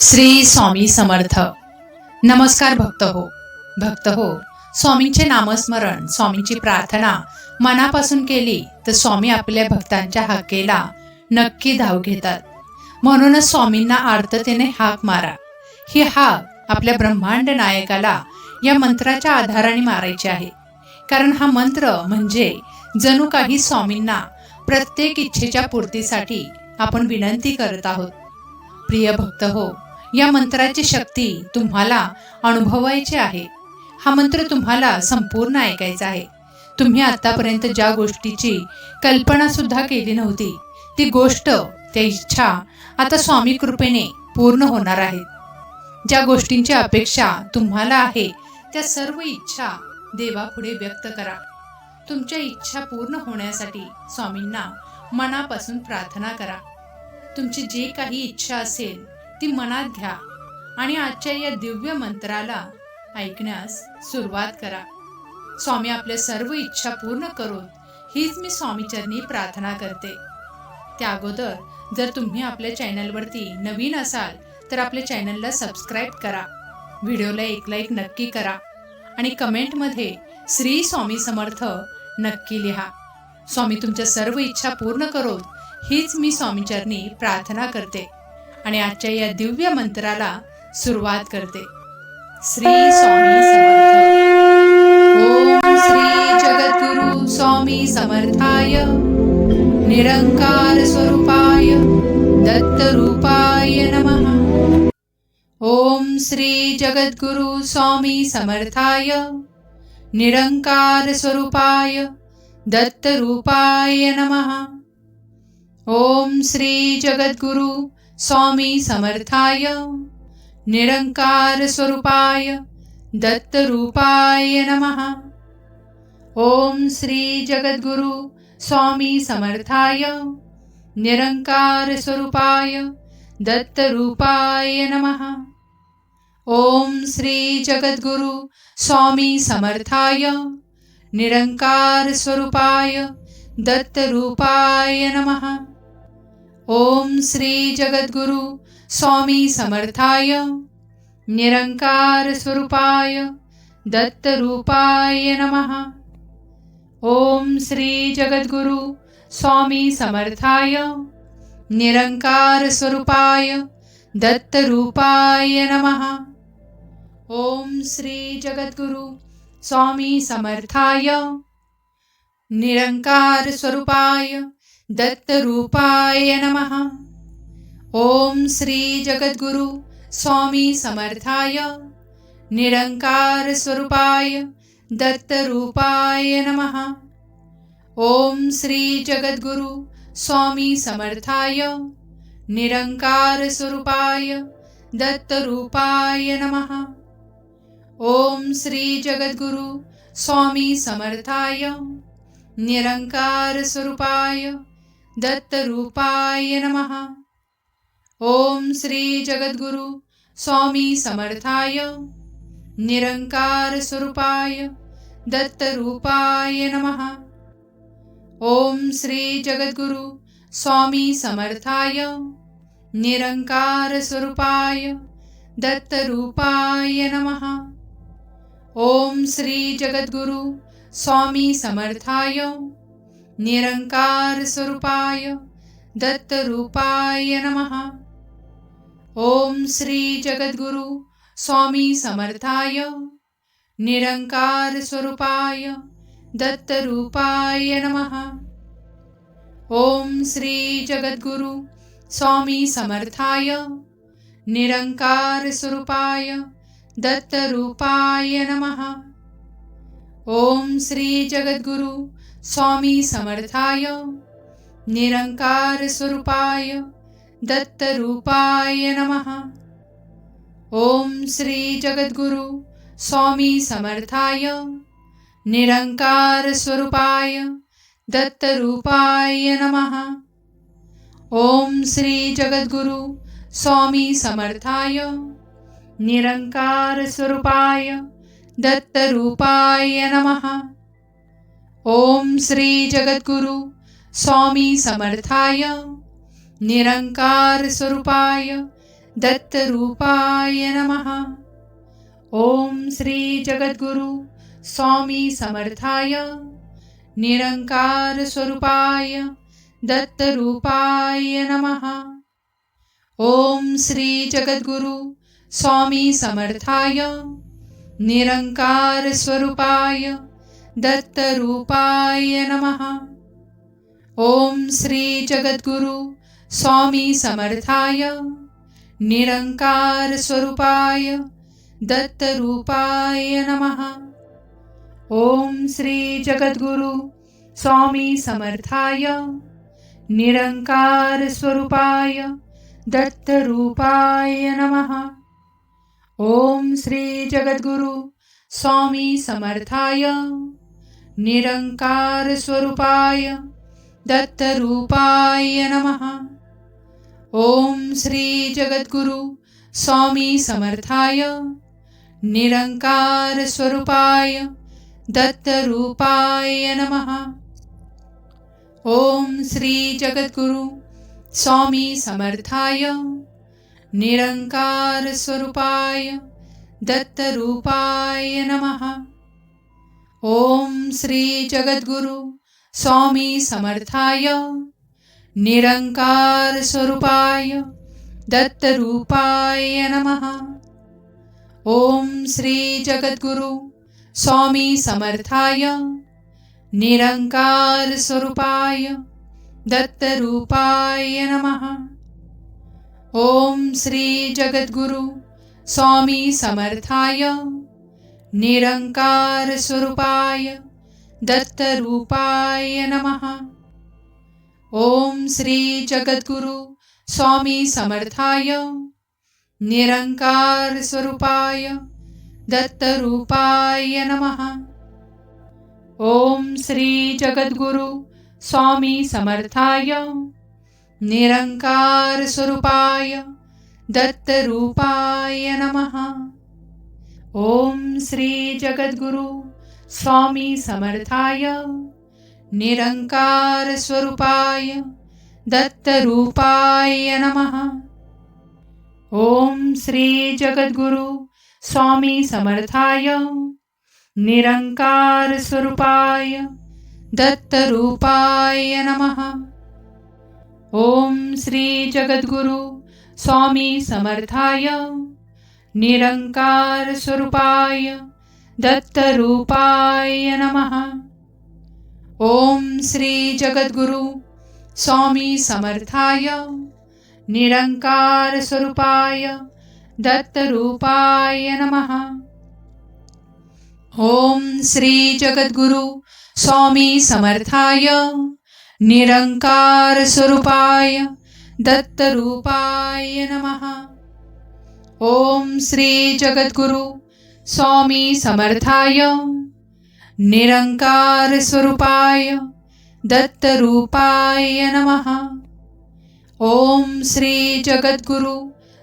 श्री स्वामी समर्थ. नमस्कार भक्त हो, स्वामींचे नामस्मरण, स्वामींची प्रार्थना मनापासून केली तर स्वामी आपल्या भक्तांच्या हाकेला नक्की धाव घेतात. म्हणूनच स्वामींना आर्ततेने हाक मारा. ही हाक आपल्या ब्रह्मांड नायकाला या मंत्राच्या आधाराने मारायची आहे. कारण हा मंत्र म्हणजे जणू काही स्वामींना प्रत्येक इच्छेच्या पूर्तीसाठी आपण विनंती करत आहोत. प्रिय भक्त हो, या मंत्राची शक्ती तुम्हाला अनुभवायची आहे. हा मंत्र तुम्हाला संपूर्ण ऐकायचा आहे. तुम्ही आतापर्यंत ज्या गोष्टीची कल्पना सुद्धा केली नव्हती, ती गोष्ट, त्या इच्छा आता स्वामी कृपेने पूर्ण होणार आहेत. ज्या गोष्टींची अपेक्षा तुम्हाला आहे त्या सर्व इच्छा देवापुढे व्यक्त करा. तुमच्या इच्छा पूर्ण होण्यासाठी स्वामींना मनापासून प्रार्थना करा. तुमची जे काही इच्छा असेल ती मनात घ्या आणि आजच्या या दिव्य मंत्राला ऐकण्यास सुरुवात करा. स्वामी आपल्या सर्व इच्छा पूर्ण करून हीच मी स्वामीचरणी प्रार्थना करते. त्या अगोदर जर तुम्ही आपल्या चॅनलवरती नवीन असाल तर आपल्या चॅनलला सबस्क्राईब करा, व्हिडिओला एक लाईक नक्की करा आणि कमेंटमध्ये श्री स्वामी समर्थ नक्की लिहा. स्वामी तुमच्या सर्व इच्छा पूर्ण करून हीच मी स्वामीचरणी प्रार्थना करते आणि आजच्या या दिव्य मंत्राला सुरुवात करते. श्री स्वामी समर्थ. ओम श्री जगद्गुरु स्वामी समर्थाय निरंकार स्वरूपाय दत्त रूपाय नमः. ओम श्री जगद्गुरु स्वामी समर्थाय निरंकार स्वरूपाय दत्त रूपाय नमः. ओम श्री जगद्गुरु स्वामी समर्थाय निरंकार स्वरूपाय दत्त रूपाय नमः. ओम श्री जगद्गुरु स्वामी समर्थाय निरंकार स्वरूपाय दत्त रूपाय नमः. ओम श्री जगद्गुरु स्वामी समर्थाय निरंकार स्वरूपाय दत्त रूपाय नमः. ओम श्री जगद्गुरु स्वामी समर्थाय निरंकार स्वरूपाय दत्त रूपाय नमः. ओम श्री जगद्गुरु स्वामी समर्थाय निरंकार स्वरूपाय दत्त रूपाय नमः. ओम श्री जगद्गुरु स्वामी समर्थाय निरंकार स्वरूपाय दत्त रूपाय नमः. ओम श्री जगद्गुरु स्वामी समर्थाय निरंकार स्वरूपाय दत्त रूपाय नमः. ओम श्री जगद्गुरु स्वामी समर्थाय निरंकार स्वरूपाय दत्त रूपाय नमः. ओम श्री जगद्गुरु स्वामी समर्थाय निरंकार स्वरूपाय दत्त रूपाय नमः. ओम श्री जगद्गुरु स्वामी समर्थाय निरंकार स्वरूपाय दत्त रूपाय नमः. ओम श्री जगद्गुरु स्वामी समर्थाय निरंकार स्वरूपाय दत्त रूपाय नमः. ओम श्री जगद्गुरु स्वामी समर्थाय निरंकार स्वरूपाय दत्त रूपाय नमः. ओम श्री जगद्गुरु स्वामी समर्थाय निरंकार स्वरूपाय दत्त रूपाय नमः. ओम श्री जगद्गुरु स्वामी समर्थाय निरंकार स्वरूपाय दत्त रूपाय नमः. ओम श्री जगद्गुरु स्वामी समर्थाय निरंकार स्वरूपाय दत्त रूपाय नमः. ओम श्री जगद्गुरु स्वामी समर्थाय निरंकार स्वरूपाय दत्त रूपाय नमः. ओम श्री जगद्गुरु स्वामी समर्थाय निरंकार स्वरूपाय दत्त रूपाय नमः. ओम श्री जगद्गुरु स्वामी समर्थाय निरंकार स्वरूपाय दत्तरूपाय नमः। ॐ श्री जगद्गुरु स्वामी समर्थाय निरंकार स्वरूपाय दत्तरूपाय नमः। ॐ श्री जगद्गुरु स्वामी समर्थाय निरंकार स्वरूपाय दत्तरूपाय नमः। ॐ श्री जगद्गुरु स्वामी समर्थाय निरंकार स्वरूपाय दत्तरूपाय नमः। ॐ श्री जगद्गुरु स्वामी समर्थाय निरंकार स्वरूपाय दत्तरूपाय नमः। ॐ श्री जगद्गुरु स्वामी समर्थाय निरंकार स्वरूपाय दत्तरूपाय नमः। ॐ श्री जगद्गुरु स्वामी समर्थाय निरंकार स्वरूपाय दत्तरूपाय नमः। ॐ श्री जगद्गुरु स्वामी समर्थाय निरंकार स्वरूपाय दत्तरूपाय नमः। ॐ श्री जगद्गुरु स्वामी समर्थाय निरंकार स्वरूपाय दत्तरूपाय नमः। ॐ श्री जगद्गुरु स्वामी समर्थाय निरंकार स्वरूपाय दत्तरूपाय नमः। ॐ श्री जगद्गुरु स्वामी समर्थाय निरंकार स्वरूपाय दत्तरूपाय नमः। ॐ श्री जगद्गुरु स्वामी समर्थाय निरंकार स्वरूपाय दत्तरूपाय नमः। ॐ श्री जगद्गुरु स्वामी समर्थाय निरंकार स्वरूपाय दत्तरूपाय नमः। ॐ श्री जगद्गुरु स्वामी समर्थाय निरंकार स्वरूपाय दत्तरूपाय नमः। ॐ श्री जगद्गुरु स्वामी समर्थाय निरंकार स्वरूपाय दत्तरूपाय नमः। ॐ श्री जगद्गुरु स्वामी समर्थाय निरंकार स्वरूपाय दत्तरूपाय नमः। ॐ श्री जगद्गुरु स्वामी समर्थाय निरंकार स्वरूपाय दत्तरूपाय नमः। ॐ श्री जगद्गुरु स्वामी समर्थाय निरंकार स्वरूपाय दत्तरूपाय नमः। ॐ श्री जगद्गुरु स्वामी समर्थाय निरंकार स्वरूपाय दत्तरूपाय नमः। ॐ श्री जगद्गुरु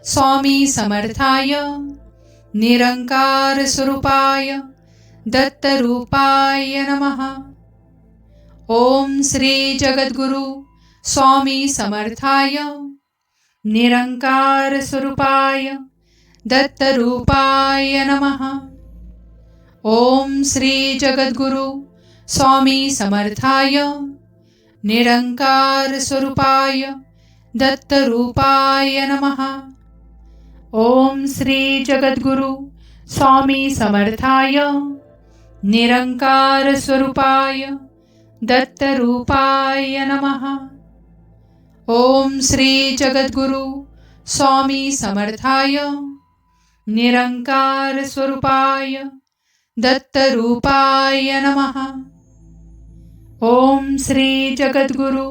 स्वामी समर्थाय निरंकार स्वरूपाय दत्तरूपाय नमः। ॐ श्री जगद्गुरु स्वामी समर्थाय निरंकार स्वरूपाय दत्तरूपाय नमः। ॐ श्री जगद्गुरु स्वामी समर्थाय निरंकार स्वरूपाय दत्तरूपाय नमः। ॐ श्री जगद्गुरु स्वामी समर्थाय निरंकार स्वरूपाय दत्तरूपाय नमः। ॐ श्री जगद्गुरु स्वामी समर्थाय निरंकार स्वरूपाय दत्तरूपाय नमः। ॐ श्री जगद्गुरु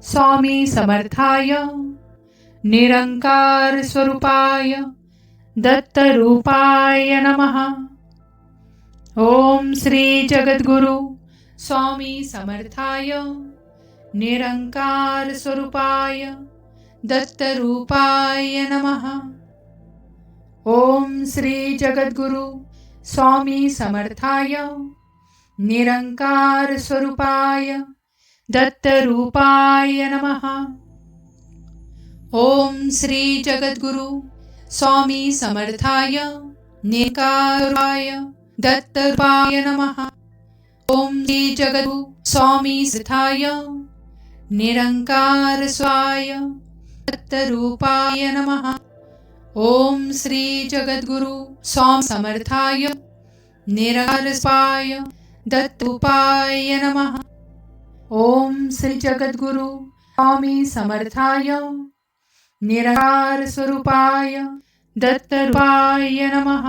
स्वामी समर्थाय निरंकार स्वरूपाय दत्तरूपाय नमः। ॐ श्री जगद्गुरु स्वामी समर्थाय निरंकार स्वरूपाय दत्तरूपाय नमः। ॐ श्री जगद्गुरु स्वामी समर्थाय निरंकार स्वरूपाय दत्तरूपाय नमः। ॐ श्री जगद्गुरु स्वामी समर्थाय निरंकाराय दत्तरूपाय नमः। ओम श्री जगद्गुरु स्वामी समर्थाय निरंकार स्वाय दत्तरूपाय नमः। ओम श्री जगद्गुरु स्वामी समर्थाय निरंकार स्वाय दत्तरूपाय नमः। ओम श्री जगद्गुरु स्वामी समर्थाय निरंकार स्वरूपाय दत्तरूपाय नमः।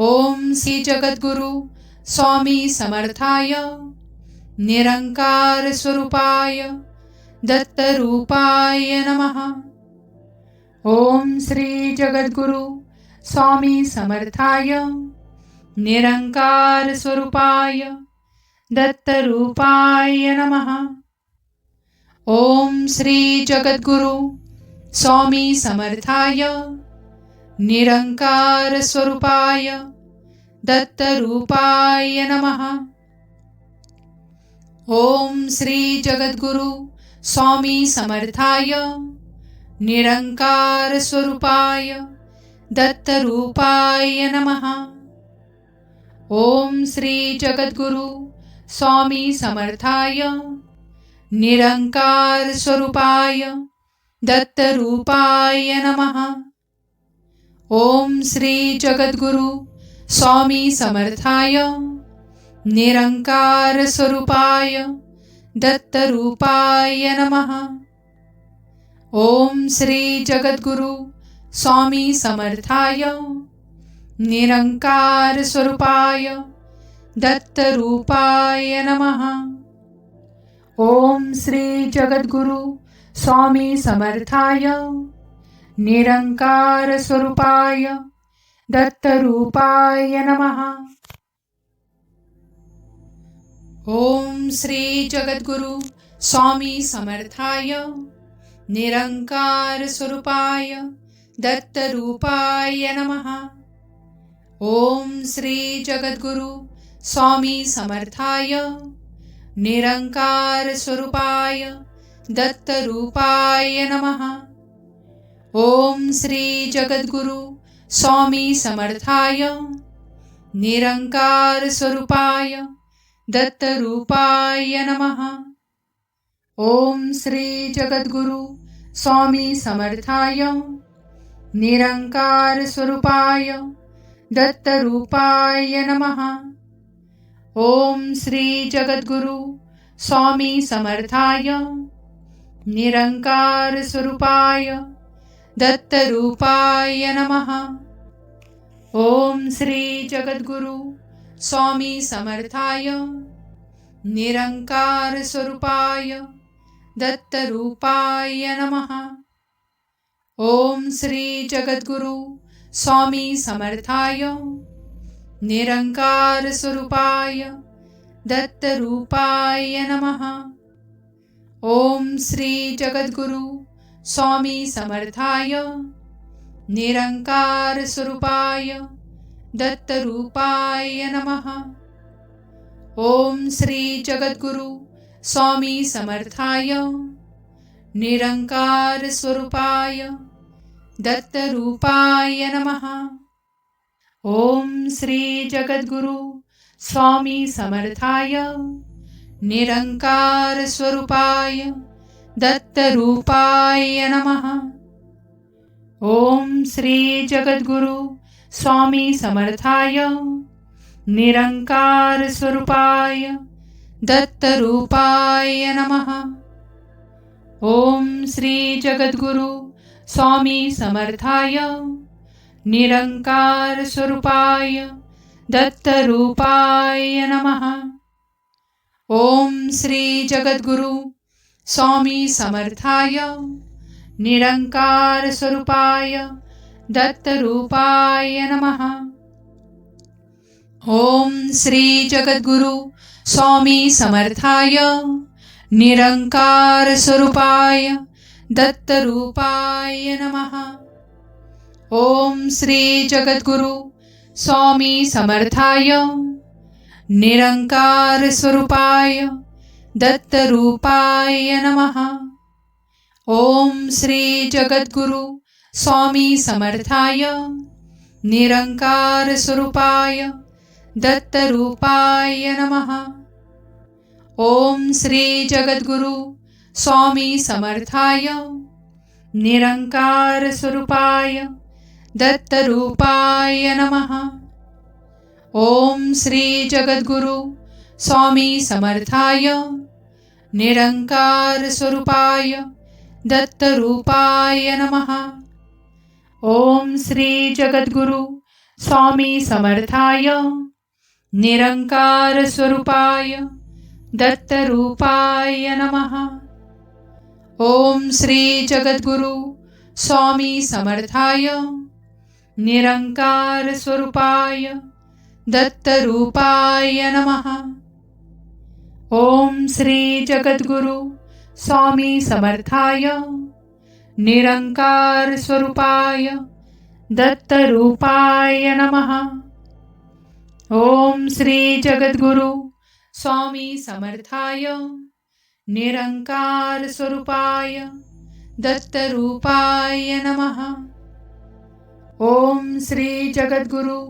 ओम श्री जगद्गुरु स्वामी समर्थाय निरंकार स्वरूपाय दत्तरूपाय नमः। ओम श्री जगद्गुरु स्वामी समर्थाय निरंकार स्वरूपाय दत्तरूपाय नमः। ओम श्री जगद्गुरु स्वामी समर्थाय निरंकार स्वरूपाय दत्तरूपाय नमः। ओम श्री जगद्गुरु स्वामी समर्थाय निरंकार स्वरूपाय दत्तरूपाय नमः। ओम श्री जगद्गुरु स्वामी समर्थाय निरंकार स्वरूपाय दत्तरूपाय नमः। ओम श्री जगद्गुरु स्वामी समर्थाय निरंकार स्वरूपाय दत्तरूपाय नमः। ओम श्री जगद्गुरु स्वामी समर्थाय निरंकार स्वरूपाय दत्तरूपाय नमः। ओम श्री जगद्गुरु स्वामी समर्थाय निरंकार स्वरूपाय दत्तरूपाय नमः। ओम श्री जगद्गुरु स्वामी समर्थाय निरंकार स्वरूपाय दत्तरूपाय नमः। ओम श्री जगद्गुरु स्वामी समर्थाय निरंकार स्वरूपाय दत्तरूपाय नमः। ओम श्री जगद्गुरु स्वामी समर्थाय निरंकार स्वरूपाय दत्तरूपाय नमः। ओम श्री जगद्गुरु स्वामी समर्थाय निरंकार स्वरूपाय दत्तरूपाय नमः। ओम श्री जगद्गुरु स्वामी समर्थाय निरंकार स्वरूपाय दत्तरूपाय नमः। ओम श्री जगद्गुरु स्वामी समर्थाय निरंकार स्वरूपाय दत्तरूपाय नमः। ओम श्री जगद्गुरु स्वामी समर्थाय निरंकार स्वरूपाय दत्तरूपाय नमः। ओम श्री जगद्गुरु स्वामी समर्थाय निरंकार स्वरूपाय दत्तरूपाय नमः। ओम श्री जगद्गुरु स्वामी समर्थाय निरंकार स्वरूपाय दत्तरूपाय नमः। ओम श्री जगद्गुरु स्वामी समर्थाय निरंकार स्वरूपाय दत्तरूपाय नमः। ओम श्री जगद्गुरु स्वामी समर्थाय निरंकार स्वरूपाय दत्तरूपाय नमः। ओम श्री जगद्गुरु स्वामी समर्थाय निरंकार स्वरूपाय दत्तरूपाय नमः। ओम श्री जगद्गुरु स्वामी समर्थाय निरंकार स्वरूपाय दत्तरूपाय नमः। ओम श्री जगद्गुरु स्वामी समर्थाय निरंकार स्वरूपाय दत्तरूपाय नमः। ओम श्री जगद्गुरु स्वामी समर्थाय निरंकार स्वरूपाय दत्तरूपाय नमः। ओम श्री जगद्गुरु स्वामी समर्थाय निरंकार स्वरूपाय दत्तरूपाय नमः। ओम श्री जगद्गुरु स्वामी समर्थाय निरंकार स्वरूपाय दत्तरूपाय नमः। ओम श्री जगद्गुरु स्वामी समर्थाय निरंकार स्वरूपाय दत्तरूपाय नमः। ओम श्री जगद्गुरु स्वामी समर्थाय निरंकार स्वरूपाय दत्तरूपाय नमः। ओम श्री जगद्गुरु स्वामी समर्थाय निरंकार स्वरूपाय दत्तरूपाय नमः। ओम श्री जगद्गुरु स्वामी समर्थाय निरंकार स्वरूपाय दत्तरूपाय नमः। ओम श्री जगद्गुरु स्वामी समर्थाय निरंकार स्वरूपाय दत्तरूपाय नमः। ओम श्री जगद्गुरु स्वामी समर्थाय निरंकार स्वरूपाय दत्तरूपाय नमः। ओम श्री जगद्गुरु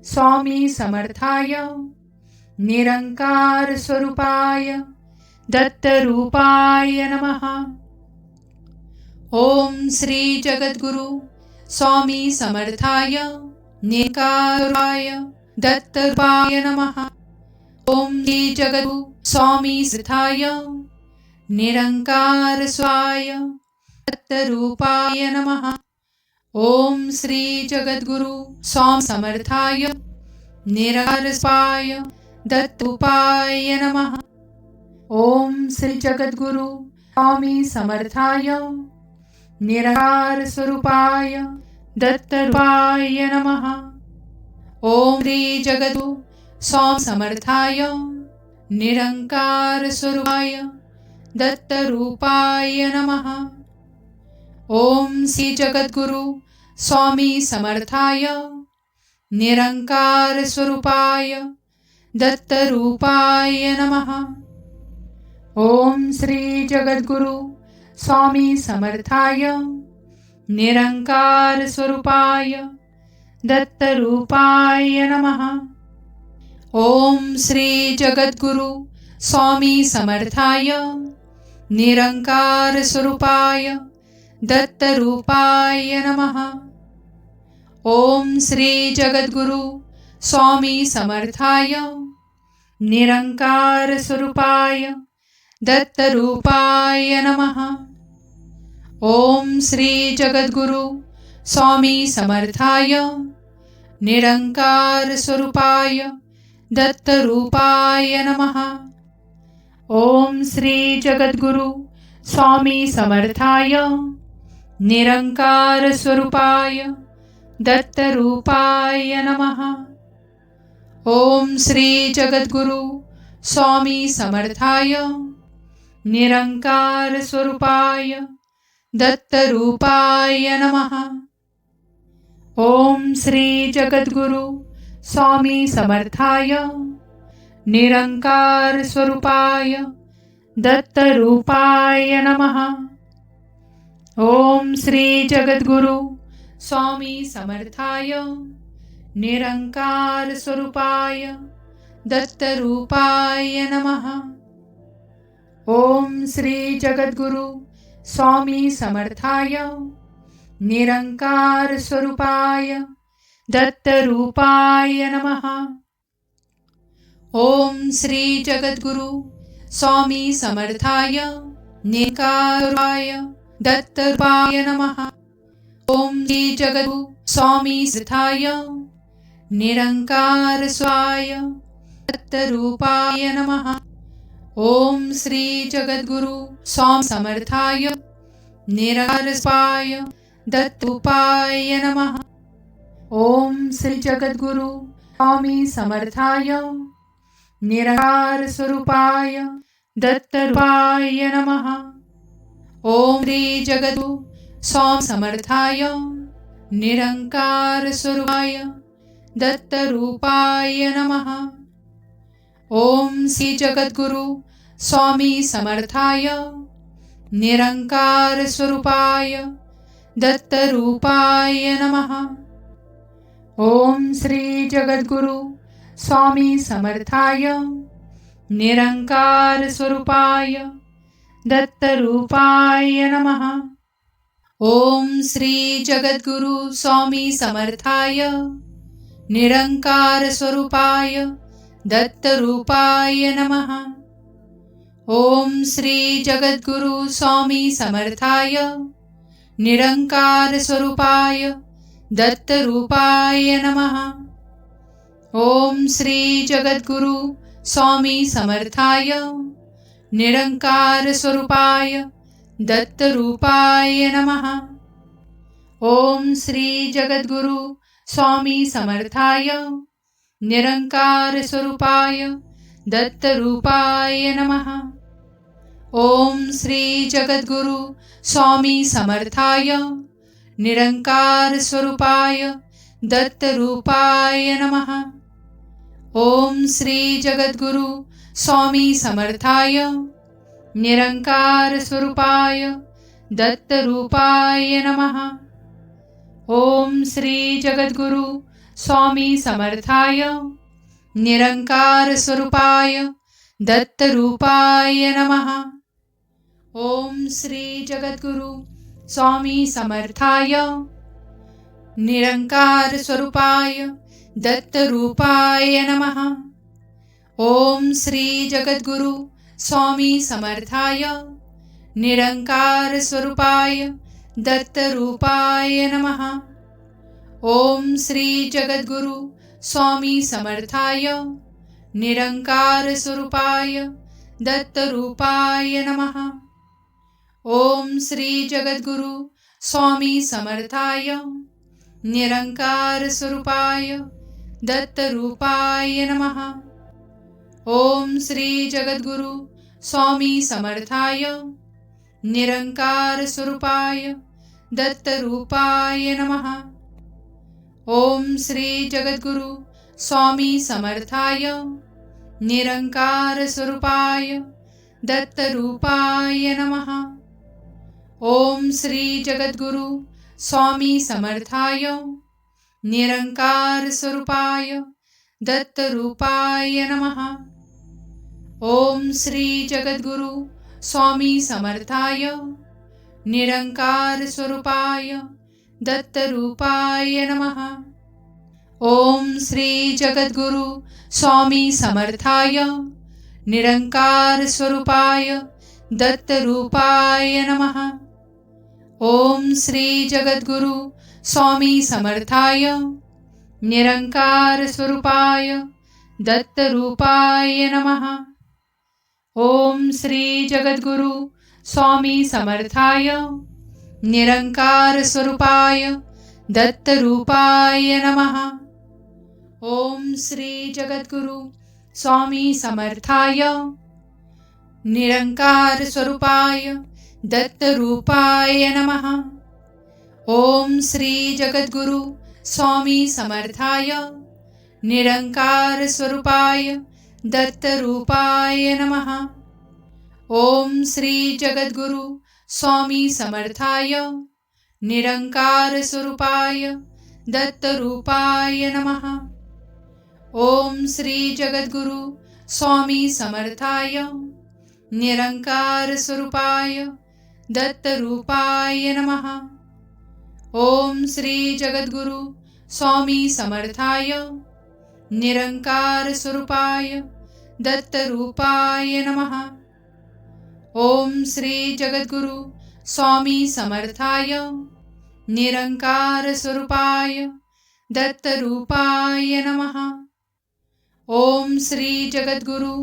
स्वामी समर्थाय निरंकार स्वरूपाय दत्तरूपाय नमः। ओम श्री जगद्गुरु स्वामी समर्थाय निरंकाराय दत्तरूपाय नमः। ओम श्री जगद्गुरु स्वामी समर्थाय निरंकार स्वाय दत्तरूपाय नमः। ओम श्री जगद्गुरु स्वामी समर्थाय निरंकार स्वाय दत्तरूपाय नमः। ओम श्री जगद्गुरु स्वामी समर्थाय निरंकार स्वरूपाय दत्तरूपाय नमः। ओम श्री जगद्गुरु स्वामी समर्थाय निरंकार स्वरूपाय दत्तरूपाय नमः। ओम श्री जगद्गुरु स्वामी समर्थाय निरंकार स्वरूपाय दत्तरूपाय नमः। ओम श्री जगद्गुरु स्वामी समर्थाय निरंकार स्वरूपाय दत्तरूपाय नमः। ओम श्री जगद्गुरु स्वामी समर्थाय निरंकार स्वरूपाय दत्तरूपाय नमः। ओम श्री जगद्गुरु स्वामी समर्थाय निरंकार स्वरूपाय दत्तरूपाय नमः। ओम श्री जगद्गुरु स्वामी समर्थाय निरंकार स्वरूपाय दत्तरूपाय नमः। ओम श्री जगद्गुरु स्वामी समर्थाय निरंकार स्वरूपाय दत्तरूपाय नमः। ओम श्री जगद्गुरु स्वामी समर्थाय निरंकार स्वरूपाय दत्तरूपाय नमः। ओम श्री जगद्गुरु स्वामी समर्थाय निरंकार स्वरूपाय दत्तरूपाय नमः। ओम श्री जगद्गुरु स्वामी समर्थाय निरंकार स्वरूपाय दत्तरूपाय नमः। ओम श्री जगद्गुरु स्वामी समर्थाय निरंकार स्वरूपाय दत्तरूपाय नमः। ओम श्री जगद्गुरु स्वामी समर्थाय निरंकाराय दत्तरूपाय नमः। ओम श्री जगद्गुरु स्वामी समर्थाय निरंकार स्वाय दत्तरूपाय नमः। ओम श्री जगद्गुरु स्वामी समर्थाय निरंकार स्वाय दत्तरूपाय नमः। ओम श्री जगद्गुरु स्वामी समर्थाय निरंकार स्वरूपाय दत्तरूपाय नमः। ओम श्री जगद्गुरु स्वामी समर्थाय निरंकार स्वरूपाय दत्तरूपाय नमः। ओम श्री जगद्गुरु स्वामी समर्थाय निरंकार स्वरूपाय दत्तरूपाय नमः। ओम श्री जगद्गुरु स्वामी समर्थाय निरंकार स्वरूपाय दत्तरूपाय नमः। ओम श्री जगद्गुरु स्वामी समर्थाय निरंकार स्वरूपाय दत्तरूपाय नमः। ओम श्री जगद्गुरु स्वामी समर्थाय निरंकार स्वरूपाय दत्तरूपाय नमः। ओम श्री जगद्गुरु स्वामी समर्थाय निरंकार स्वरूपाय दत्तरूपाय नमः। ओम श्री जगद्गुरु स्वामी समर्थाय निरंकार स्वरूपाय दत्तरूपाय नमः। ओम श्री जगद्गुरु स्वामी समर्थाय निरंकार स्वरूपाय दत्तरूपाय नमः। ओम श्री जगद्गुरु स्वामी समर्थाय निरंकार स्वरूपाय दत्तरूपाय नमः। ओम श्री जगद्गुरु स्वामी समर्थाय निरंकार स्वरूपाय दत्तरूपाय नमः। ओम श्री जगद्गुरु स्वामी समर्थाय निरंकार स्वरूपाय दत्तरूपाय नमः। ओम श्री जगद्गुरु स्वामी समर्थाय निरंकार स्वरूपाय दत्तरूपाय नमः। ओम श्री जगद्गुरु स्वामी समर्थाय निरंकार स्वरूपाय दत्तरूपाय नमः। ओम श्री जगद्गुरु स्वामी समर्थाय निरंकार स्वरूपाय दत्तरूपाय नमः। ओम श्री जगद्गुरु स्वामी समर्थाय निरंकार स्वरूपाय दत्तरूपाय नमः। ओम श्री जगद्गुरु स्वामी समर्थाय निरंकार स्वरूपाय दत्तरूपाय नमः। ओम श्री जगद्गुरु स्वामी समर्थाय निरंकार स्वरूपाय दत्तरूपाय नमः। ओम श्री जगद्गुरु स्वामी समर्थाय निरंकार स्वरूपाय दत्तरूपाय नमः। ओम श्री जगद्गुरु स्वामी समर्थाय निरंकार स्वरूपाय दत्तरूपाय नमः। ओम श्री जगद्गुरु स्वामी समर्थाय निरंकार स्वरूपाय दत्तरूपाय नमः। ओम श्री जगद्गुरु स्वामी समर्थाय निरंकार स्वरूपाय दत्तरूपाय नमः। ओम श्री जगद्गुरु स्वामी समर्थाय निरंकार स्वरूपाय दत्तरूपाय नमः। ओम श्री जगद्गुरु स्वामी समर्थाय निरंकार स्वरूपाय दत्तरूपाय नमः। ओम श्री जगद्गुरु स्वामी समर्थाय निरंकार स्वरूपाय दत्तरूपाय नमः। ओम श्री जगद्गुरु स्वामी समर्थाय निरंकार स्वरूपाय दत्तरूपाय नमः। ओम श्री जगद्गुरु स्वामी समर्थाय निरंकार स्वरूपाय दत्तरूपाय नमः। ओम श्री जगद्गुरु स्वामी समर्थाय निरंकार स्वरूपाय दत्तरूपाय नमः। ओम श्री जगद्गुरु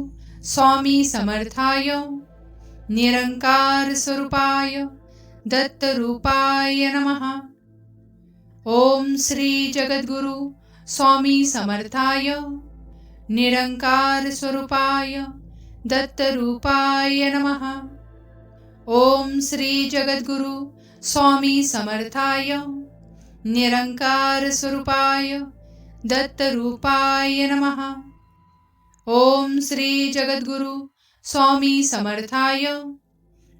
स्वामी समर्थाय निरंकार स्वरूपाय दत्तरूपाय नमः। ओम श्री जगद्गुरु स्वामी समर्थाय निरंकार स्वरूपाय दत्तरूपाय नमः। ओम श्री जगद्गुरु स्वामी समर्थाय निरंकार स्वरूपाय दत्तरूपाय नमः। ओम श्री जगद्गुरु स्वामी समर्थाय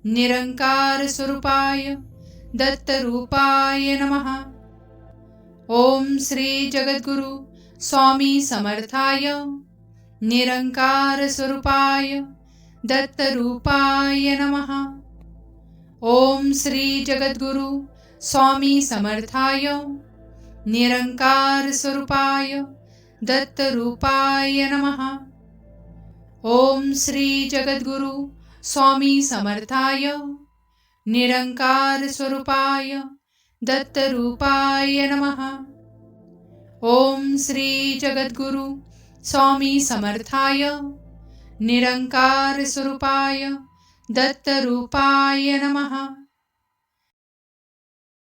निरंकार स्वरूपाय दत्तरूपाय नमः। ओम श्री जगद्गुरु स्वामी समर्थाय निरंकार स्वरूपाय दत्तरूपाय नमः। ओम श्री जगद्गुरु स्वामी समर्थाय निरंकार स्वरूपाय दत्तरूपाय नमः। ओम श्री जगद्गुरु स्वामी समर्थाय निरंकार स्वरूपाय दत्तरूपाय नमः। ओम श्री जगद्गुरु स्वामी समर्थाय निरंकार स्वरूपाय दत्तरूपाय नमः।